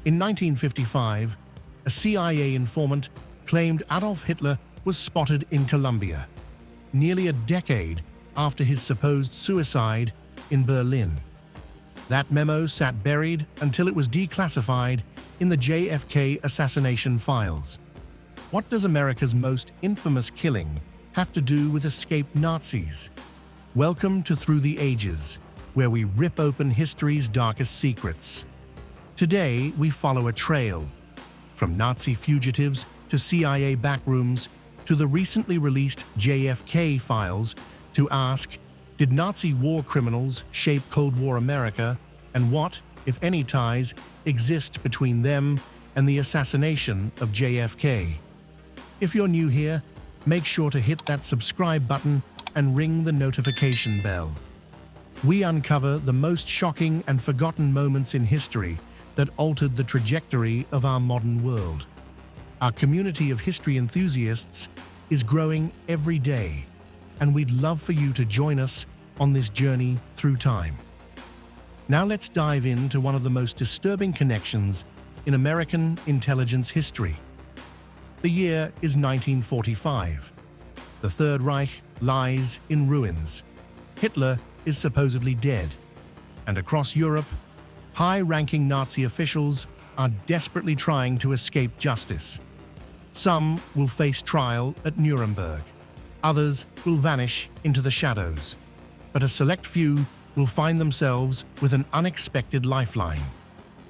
In 1955, a CIA informant claimed Adolf Hitler was spotted in Colombia, nearly a decade after his supposed suicide in Berlin. That memo sat buried until it was declassified in the JFK assassination files. What does America's most infamous killing have to do with escaped Nazis? Welcome to Through the Ages, where we rip open history's darkest secrets. Today, we follow a trail, from Nazi fugitives to CIA backrooms to the recently released JFK Files, to ask, did Nazi war criminals shape Cold War America, and what, if any, ties exist between them and the assassination of JFK? If you're new here, make sure to hit that subscribe button and ring the notification bell. We uncover the most shocking and forgotten moments in history that altered the trajectory of our modern world. Our community of history enthusiasts is growing every day, and we'd love for you to join us on this journey through time. Now let's dive into one of the most disturbing connections in American intelligence history. The year is 1945. The Third Reich lies in ruins. Hitler is supposedly dead, and across Europe, high-ranking Nazi officials are desperately trying to escape justice. Some will face trial at Nuremberg. Others will vanish into the shadows. But a select few will find themselves with an unexpected lifeline,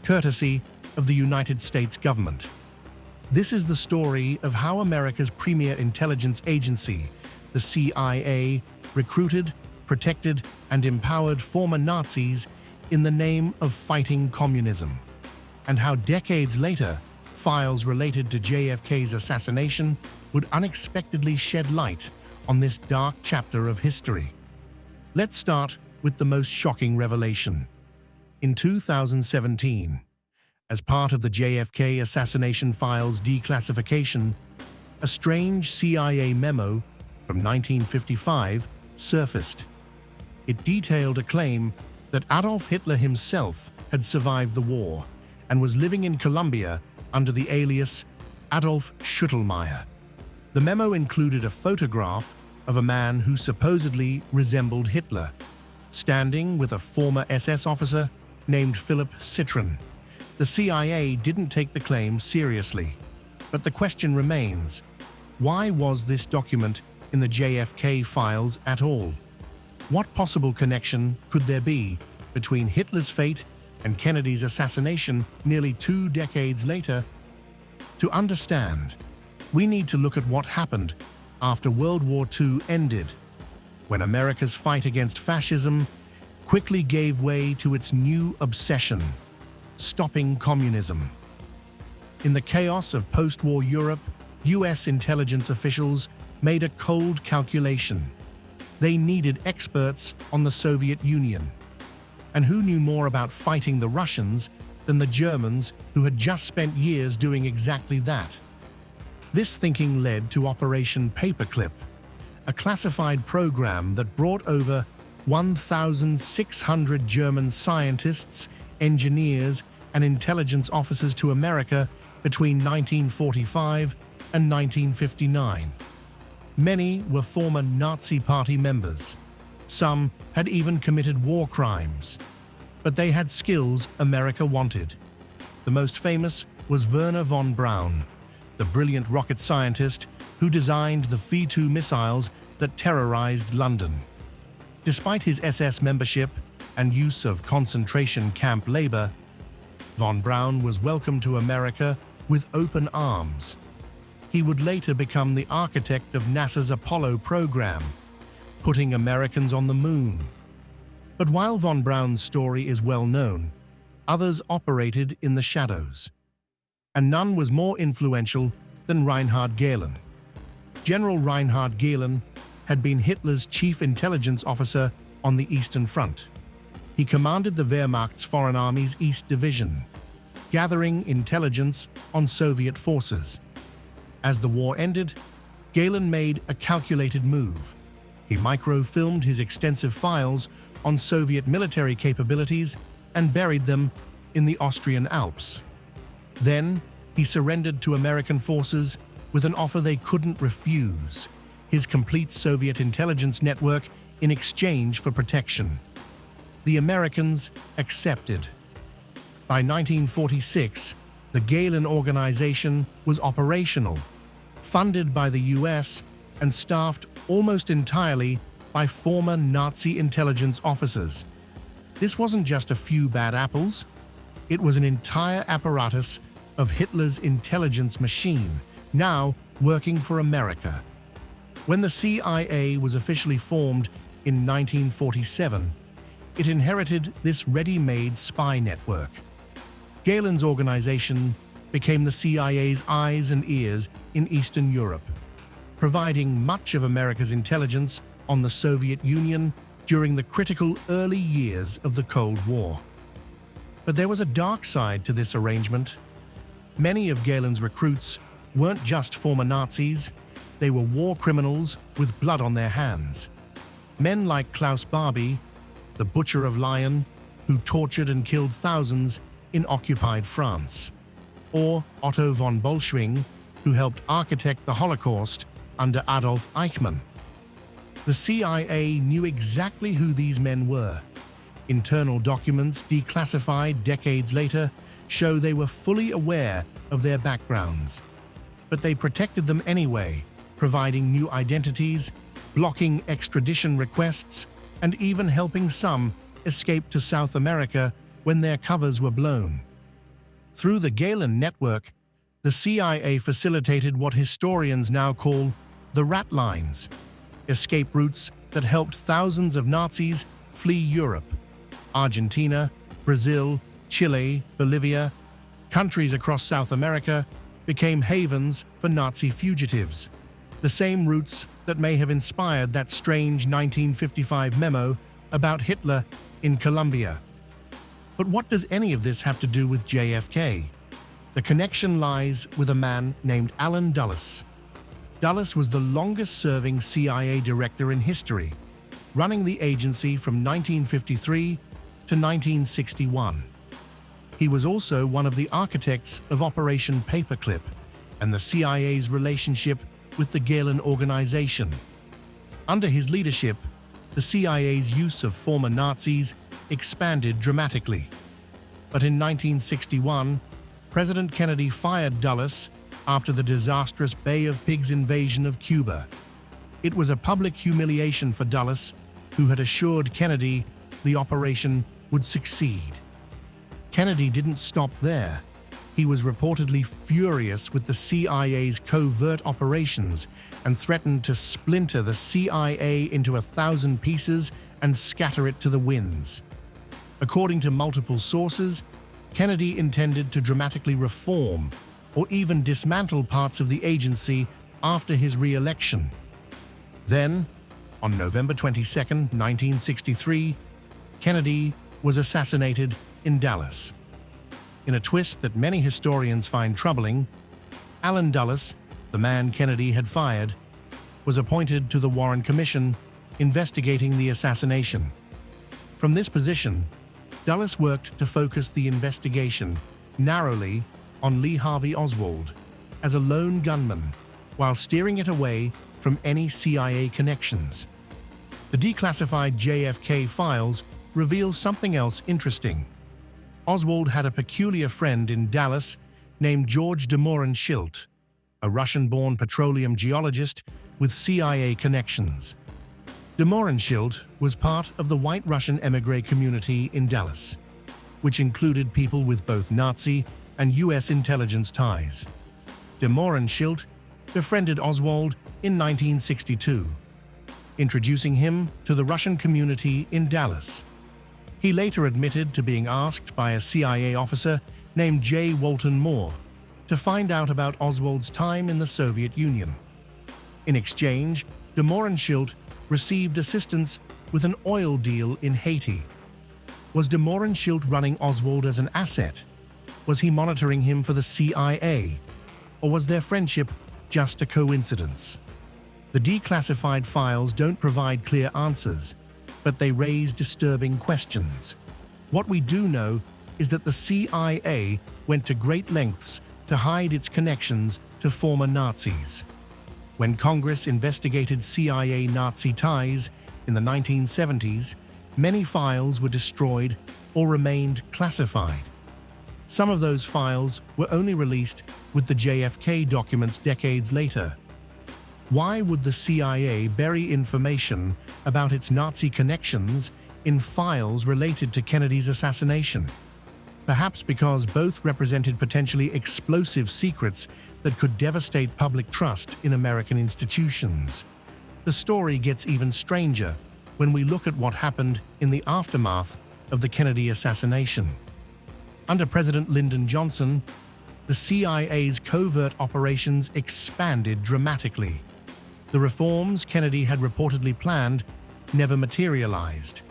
courtesy of the United States government. This is the story of how America's premier intelligence agency, the CIA, recruited, protected, and empowered former Nazis in the name of fighting communism, and how decades later, files related to JFK's assassination would unexpectedly shed light on this dark chapter of history. Let's start with the most shocking revelation. In 2017, as part of the JFK assassination files declassification, a strange CIA memo from 1955 surfaced. It detailed a claim that Adolf Hitler himself had survived the war and was living in Colombia under the alias Adolf Schüttelmeier. The memo included a photograph of a man who supposedly resembled Hitler, standing with a former SS officer named Philip Citron. The CIA didn't take the claim seriously, but the question remains, why was this document in the JFK files at all? What possible connection could there be between Hitler's fate and Kennedy's assassination nearly 2 decades later? To understand, we need to look at what happened after World War II ended, when America's fight against fascism quickly gave way to its new obsession, stopping communism. In the chaos of post-war Europe, US intelligence officials made a cold calculation. They needed experts on the Soviet Union. And who knew more about fighting the Russians than the Germans, who had just spent years doing exactly that? This thinking led to Operation Paperclip, a classified program that brought over 1,600 German scientists, engineers, and intelligence officers to America between 1945 and 1959. Many were former Nazi Party members. Some had even committed war crimes. But they had skills America wanted. The most famous was Wernher von Braun, the brilliant rocket scientist who designed the V-2 missiles that terrorized London. Despite his SS membership and use of concentration camp labor, von Braun was welcomed to America with open arms. He would later become the architect of NASA's Apollo program, putting Americans on the moon. But while von Braun's story is well known, others operated in the shadows. And none was more influential than Reinhard Gehlen. General Reinhard Gehlen had been Hitler's chief intelligence officer on the Eastern Front. He commanded the Wehrmacht's Foreign Army's East Division, gathering intelligence on Soviet forces. As the war ended, Gehlen made a calculated move. He microfilmed his extensive files on Soviet military capabilities and buried them in the Austrian Alps. Then, he surrendered to American forces with an offer they couldn't refuse: his complete Soviet intelligence network in exchange for protection. The Americans accepted. By 1946, the Gehlen Organization was operational, funded by the US and staffed almost entirely by former Nazi intelligence officers. This wasn't just a few bad apples. It was an entire apparatus of Hitler's intelligence machine, now working for America. When the CIA was officially formed in 1947, it inherited this ready-made spy network. Gehlen's organization became the CIA's eyes and ears in Eastern Europe, providing much of America's intelligence on the Soviet Union during the critical early years of the Cold War. But there was a dark side to this arrangement. Many of Gehlen's recruits weren't just former Nazis, they were war criminals with blood on their hands. Men like Klaus Barbie, the Butcher of Lyon, who tortured and killed thousands in occupied France, or Otto von Bolschwing, who helped architect the Holocaust under Adolf Eichmann. The CIA knew exactly who these men were. Internal documents, declassified decades later, show they were fully aware of their backgrounds. But they protected them anyway, providing new identities, blocking extradition requests, and even helping some escape to South America when their covers were blown. Through the Gehlen network, the CIA facilitated what historians now call the rat lines, escape routes that helped thousands of Nazis flee Europe. Argentina, Brazil, Chile, Bolivia, countries across South America became havens for Nazi fugitives, the same routes that may have inspired that strange 1955 memo about Hitler in Colombia. But what does any of this have to do with JFK? The connection lies with a man named Allen Dulles. Dulles was the longest-serving CIA director in history, running the agency from 1953 to 1961. He was also one of the architects of Operation Paperclip and the CIA's relationship with the Gehlen Organization. Under his leadership, the CIA's use of former Nazis expanded dramatically. But in 1961, President Kennedy fired Dulles after the disastrous Bay of Pigs invasion of Cuba. It was a public humiliation for Dulles, who had assured Kennedy the operation would succeed. Kennedy didn't stop there. He was reportedly furious with the CIA's covert operations and threatened to splinter the CIA into 1,000 pieces and scatter it to the winds. According to multiple sources, Kennedy intended to dramatically reform or even dismantle parts of the agency after his re-election. Then, on November 22, 1963, Kennedy was assassinated in Dallas. In a twist that many historians find troubling, Allen Dulles, the man Kennedy had fired, was appointed to the Warren Commission investigating the assassination. From this position, Dulles worked to focus the investigation narrowly on Lee Harvey Oswald as a lone gunman, while steering it away from any CIA connections. The declassified JFK Files reveal something else interesting. Oswald had a peculiar friend in Dallas named George de Mohrenschildt, a Russian-born petroleum geologist with CIA connections. De Mohrenschildt was part of the white Russian émigré community in Dallas, which included people with both Nazi and US intelligence ties. De Mohrenschildt befriended Oswald in 1962, introducing him to the Russian community in Dallas. He later admitted to being asked by a CIA officer named J. Walton Moore to find out about Oswald's time in the Soviet Union. In exchange, de Mohrenschildt received assistance with an oil deal in Haiti. Was de Mohrenschildt running Oswald as an asset? Was he monitoring him for the CIA? Or was their friendship just a coincidence? The declassified files don't provide clear answers, but they raise disturbing questions. What we do know is that the CIA went to great lengths to hide its connections to former Nazis. When Congress investigated CIA Nazi ties in the 1970s, many files were destroyed or remained classified. Some of those files were only released with the JFK documents decades later. Why would the CIA bury information about its Nazi connections in files related to Kennedy's assassination? Perhaps because both represented potentially explosive secrets that could devastate public trust in American institutions. The story gets even stranger when we look at what happened in the aftermath of the Kennedy assassination. Under President Lyndon Johnson, the CIA's covert operations expanded dramatically. The reforms Kennedy had reportedly planned never materialized,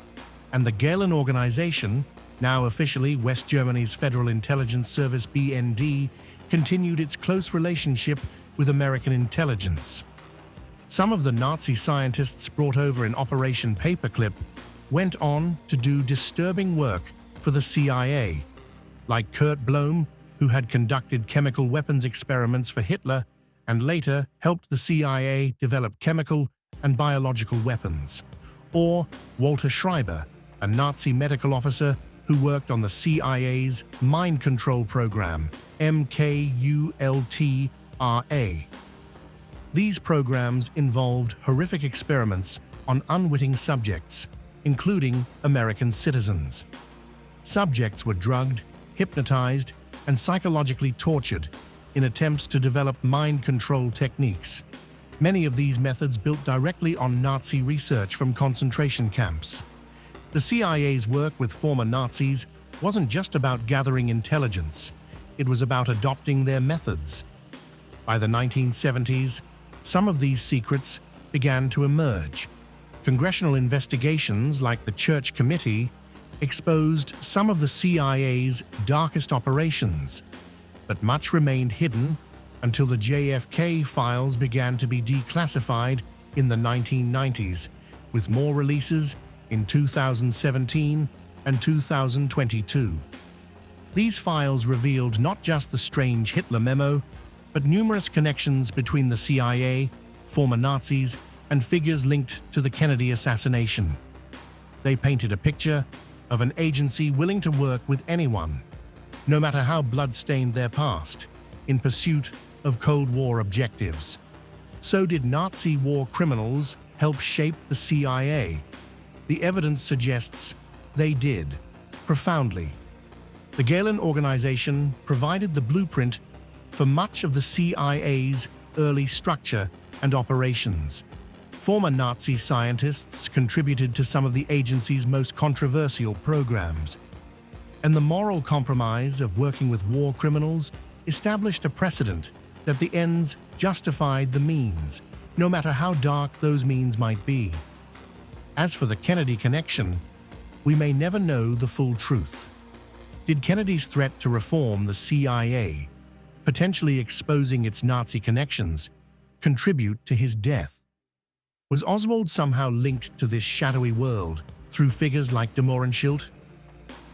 and the Gehlen Organization, now officially West Germany's Federal Intelligence Service BND, continued its close relationship with American intelligence. Some of the Nazi scientists brought over in Operation Paperclip went on to do disturbing work for the CIA, like Kurt Blome, who had conducted chemical weapons experiments for Hitler and later helped the CIA develop chemical and biological weapons, or Walter Schreiber, a Nazi medical officer who worked on the CIA's mind control program, MKULTRA. These programs involved horrific experiments on unwitting subjects, including American citizens. Subjects were drugged, hypnotized, and psychologically tortured in attempts to develop mind control techniques. Many of these methods built directly on Nazi research from concentration camps. The CIA's work with former Nazis wasn't just about gathering intelligence, it was about adopting their methods. By the 1970s, some of these secrets began to emerge. Congressional investigations like the Church Committee exposed some of the CIA's darkest operations, but much remained hidden until the JFK Files began to be declassified in the 1990s, with more releases in 2017 and 2022. These files revealed not just the strange Hitler memo, but numerous connections between the CIA, former Nazis, and figures linked to the Kennedy assassination. They painted a picture of an agency willing to work with anyone, no matter how blood-stained their past, in pursuit of Cold War objectives. So did Nazi war criminals help shape the CIA? The evidence suggests they did, profoundly. The Gehlen Organization provided the blueprint for much of the CIA's early structure and operations. Former Nazi scientists contributed to some of the agency's most controversial programs, and the moral compromise of working with war criminals established a precedent that the ends justified the means, no matter how dark those means might be. As for the Kennedy connection, we may never know the full truth. Did Kennedy's threat to reform the CIA, potentially exposing its Nazi connections, contribute to his death? Was Oswald somehow linked to this shadowy world through figures like de Mohrenschildt?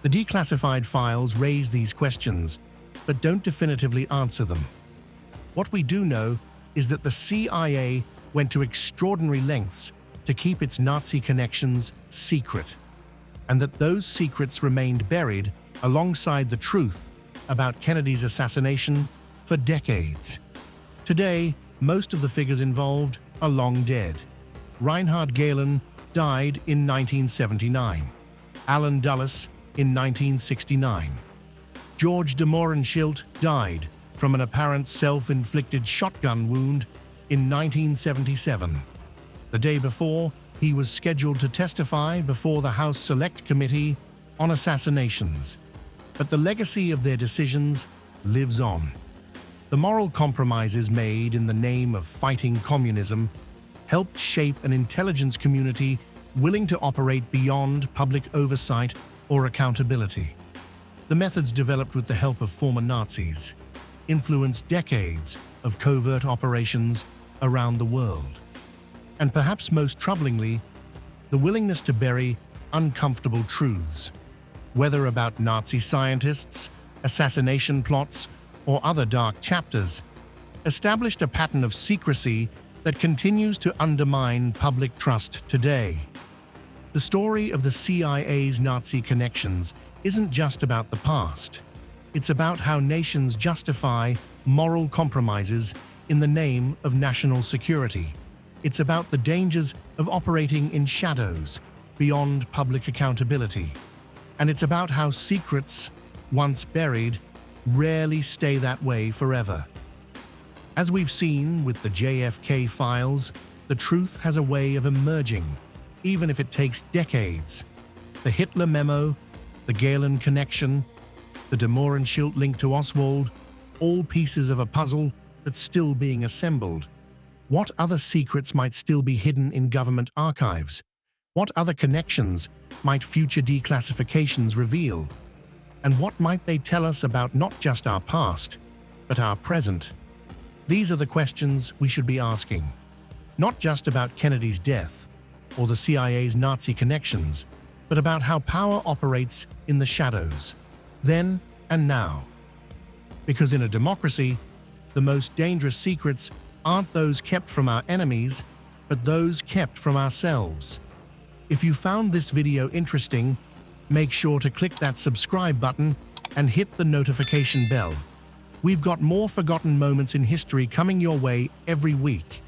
The declassified files raise these questions, but don't definitively answer them. What we do know is that the CIA went to extraordinary lengths to keep its Nazi connections secret, and that those secrets remained buried alongside the truth about Kennedy's assassination for decades. Today, most of the figures involved are long dead. Reinhard Gehlen died in 1979, Alan Dulles in 1969. George de Mohrenschildt died from an apparent self-inflicted shotgun wound in 1977. The day before, he was scheduled to testify before the House Select Committee on assassinations. But the legacy of their decisions lives on. The moral compromises made in the name of fighting communism helped shape an intelligence community willing to operate beyond public oversight or accountability. The methods developed with the help of former Nazis influenced decades of covert operations around the world. And perhaps most troublingly, the willingness to bury uncomfortable truths. Whether about Nazi scientists, assassination plots, or other dark chapters, established a pattern of secrecy that continues to undermine public trust today. The story of the CIA's Nazi connections isn't just about the past. It's about how nations justify moral compromises in the name of national security. It's about the dangers of operating in shadows, beyond public accountability. And it's about how secrets, once buried, rarely stay that way forever. As we've seen with the JFK Files, the truth has a way of emerging, even if it takes decades. The Hitler memo, the Gehlen connection, the De Mohrenschildt link to Oswald, all pieces of a puzzle that's still being assembled. What other secrets might still be hidden in government archives? What other connections might future declassifications reveal? And what might they tell us about not just our past, but our present? These are the questions we should be asking. Not just about Kennedy's death or the CIA's Nazi connections, but about how power operates in the shadows, then and now. Because in a democracy, the most dangerous secrets aren't those kept from our enemies, but those kept from ourselves. If you found this video interesting, make sure to click that subscribe button and hit the notification bell. We've got more forgotten moments in history coming your way every week.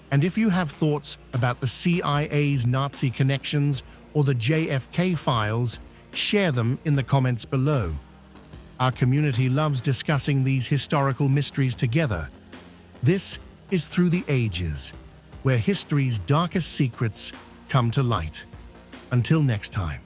And if you have thoughts about the CIA's Nazi connections or the JFK Files, share them in the comments below. Our community loves discussing these historical mysteries together. This is Through the Ages, where history's darkest secrets come to light. Until next time.